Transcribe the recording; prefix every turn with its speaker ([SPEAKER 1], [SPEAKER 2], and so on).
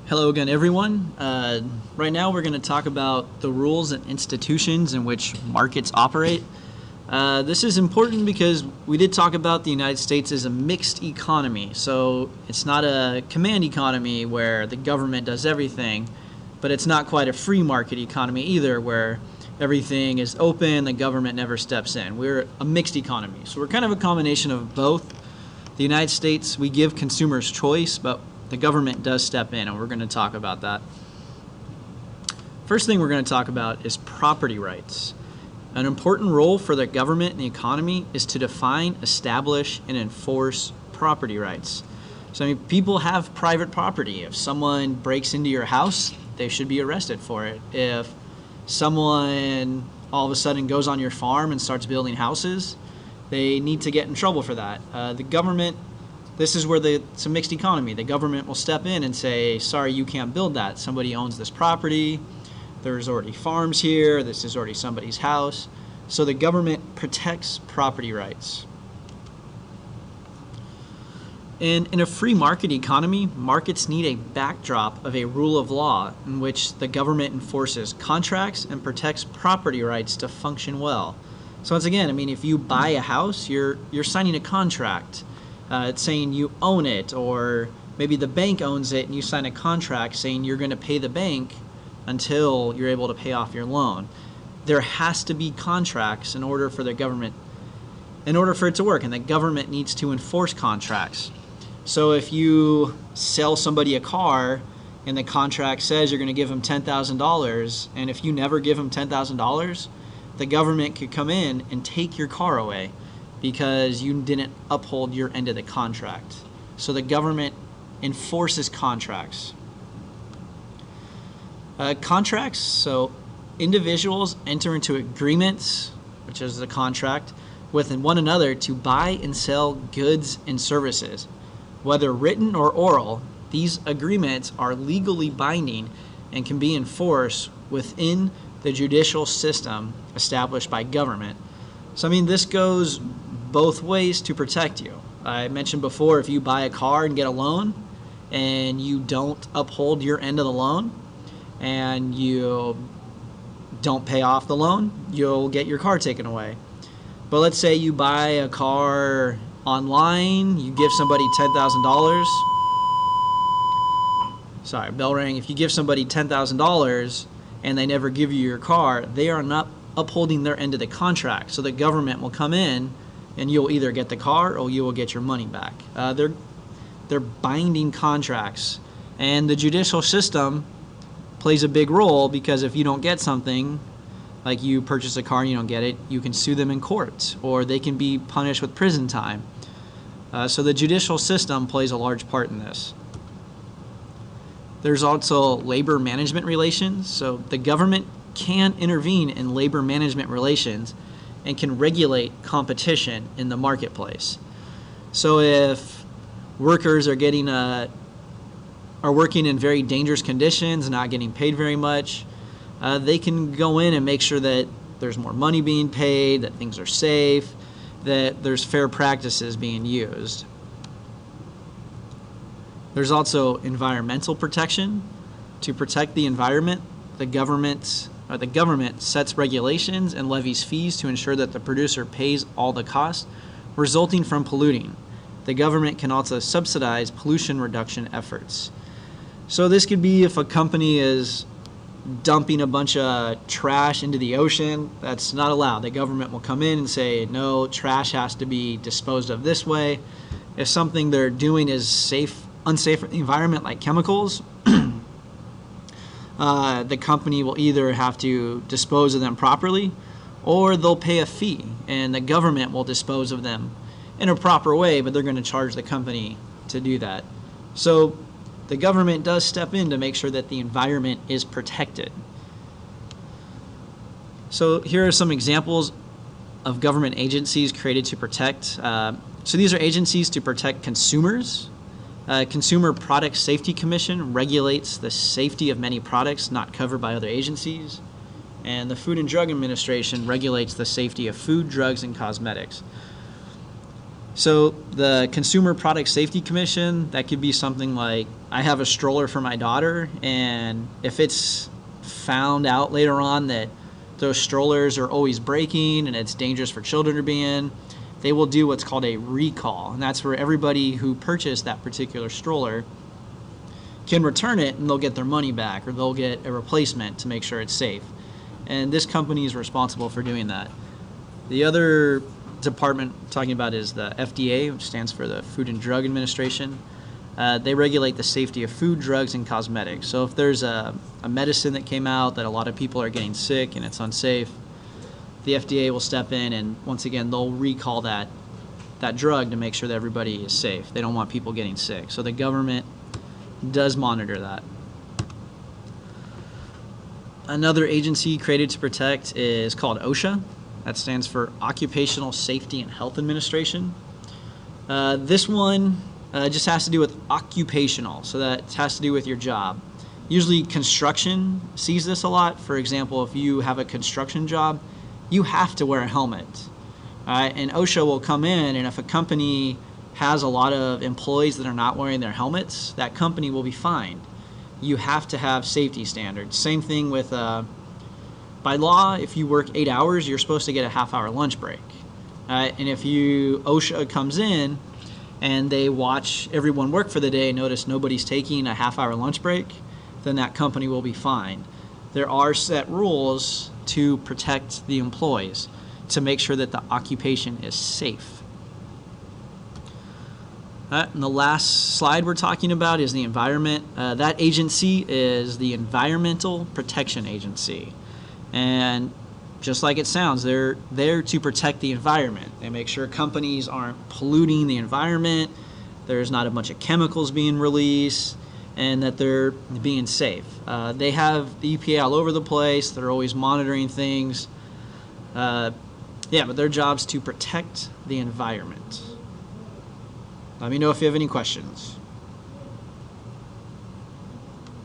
[SPEAKER 1] Hello again, everyone. Right now we're going to talk about the rules and institutions in which markets operate. This is important because we did talk about the United States as a mixed economy. So it's not a command economy where the government does everything, but it's not quite a free market economy either where everything is open, the government never steps in. We're a mixed economy. So we're kind of a combination of both. The United States, we give consumers choice, but the government does step in, and we're going to talk about that. First thing we're going to talk about is property rights. An important role for the government and the economy is to define, establish, and enforce property rights. So people have private property. If someone breaks into your house, they should be arrested for it. If someone all of a sudden goes on your farm and starts building houses, they need to get in trouble for that. The government, this is where it's a mixed economy. The government will step in and say, sorry, you can't build that. Somebody owns this property. There's already farms here. This is already somebody's house. So the government protects property rights. And in a free market economy, markets need a backdrop of a rule of law in which the government enforces contracts and protects property rights to function well. So once again, if you buy a house, you're signing a contract. It's saying you own it, or maybe the bank owns it and you sign a contract saying you're going to pay the bank until you're able to pay off your loan. There has to be contracts in order for it to work, and the government needs to enforce contracts. So if you sell somebody a car and the contract says you're going to give them $10,000, and if you never give them $10,000, the government could come in and take your car away because you didn't uphold your end of the contract. So the government enforces contracts. Contracts, so individuals enter into agreements, which is the contract, with one another to buy and sell goods and services. Whether written or oral, these agreements are legally binding and can be enforced within the judicial system established by government. So this goes both ways to protect you. I mentioned before, if you buy a car and get a loan and you don't uphold your end of the loan and you don't pay off the loan, you'll get your car taken away. But let's say you buy a car online, you give somebody $10,000. Sorry, bell rang. If you give somebody $10,000 and they never give you your car, they are not upholding their end of the contract. So the government will come in and you'll either get the car or you will get your money back. They're binding contracts. And the judicial system plays a big role because if you don't get something, like you purchase a car and you don't get it, you can sue them in court or they can be punished with prison time. So the judicial system plays a large part in this. There's also labor management relations. So the government can intervene in labor management relations and can regulate competition in the marketplace. So if workers are working in very dangerous conditions, not getting paid very much, they can go in and make sure that there's more money being paid, that things are safe, that there's fair practices being used. There's also environmental protection. To protect the environment, the government sets regulations and levies fees to ensure that the producer pays all the costs resulting from polluting. The government can also subsidize pollution reduction efforts. So this could be if a company is dumping a bunch of trash into the ocean, that's not allowed. The government will come in and say, no, trash has to be disposed of this way. If something they're doing is unsafe for the environment, like chemicals, the company will either have to dispose of them properly or they'll pay a fee and the government will dispose of them in a proper way, but they're going to charge the company to do that. So the government does step in to make sure that the environment is protected. So here are some examples of government agencies created to protect. So these are agencies to protect consumers. Consumer Product Safety Commission regulates the safety of many products not covered by other agencies. And the Food and Drug Administration regulates the safety of food, drugs, and cosmetics. So the Consumer Product Safety Commission, that could be something like, I have a stroller for my daughter, and if it's found out later on that those strollers are always breaking and it's dangerous for children to be in, they will do what's called a recall. And that's where everybody who purchased that particular stroller can return it and they'll get their money back, or they'll get a replacement to make sure it's safe. And this company is responsible for doing that. The other department I'm talking about is the FDA, which stands for the Food and Drug Administration. They regulate the safety of food, drugs, and cosmetics. So if there's a medicine that came out that a lot of people are getting sick and it's unsafe, the FDA will step in and once again they'll recall that drug to make sure that everybody is safe. They don't want people getting sick. So the government does monitor that. Another agency created to protect is called OSHA. That stands for Occupational Safety and Health Administration. This one just has to do with occupational, so that has to do with your job. Usually construction sees this a lot. For example, if you have a construction job, you have to wear a helmet. And OSHA will come in, and if a company has a lot of employees that are not wearing their helmets, that company will be fined. You have to have safety standards. Same thing with, by law, if you work 8 hours, you're supposed to get a half-hour lunch break. And if OSHA comes in and they watch everyone work for the day and notice nobody's taking a half-hour lunch break, then that company will be fined. There are set rules to protect the employees, to make sure that the occupation is safe. And the last slide we're talking about is the environment. That agency is the Environmental Protection Agency. And just like it sounds, they're there to protect the environment. They make sure companies aren't polluting the environment, there's not a bunch of chemicals being released, and that they're being safe. They have the EPA all over the place. They're always monitoring things. But their job's to protect the environment. Let me know if you have any questions.